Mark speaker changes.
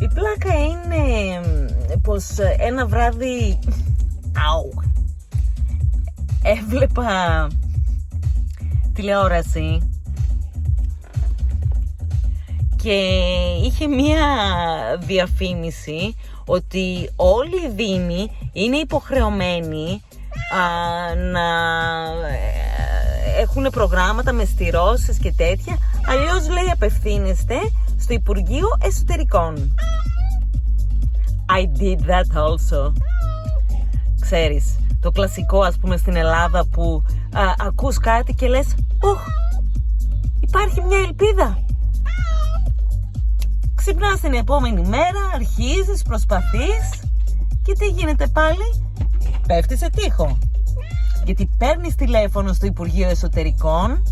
Speaker 1: Η πλάκα είναι πως ένα βράδυ έβλεπα τηλεόραση και είχε μία διαφήμιση ότι όλοι οι δήμοι είναι υποχρεωμένοι να έχουν προγράμματα με στηρώσεις και τέτοια, αλλιώς λέει απευθύνεστε στο Υπουργείο Εσωτερικών. I did that also. Ξέρεις, το κλασικό ας πούμε στην Ελλάδα που ακούς κάτι και λες υπάρχει μια ελπίδα. Ξυπνάς την επόμενη μέρα, αρχίζεις, προσπαθείς και τι γίνεται πάλι? Πέφτεις σε τοίχο. Γιατί παίρνεις τηλέφωνο στο Υπουργείο Εσωτερικών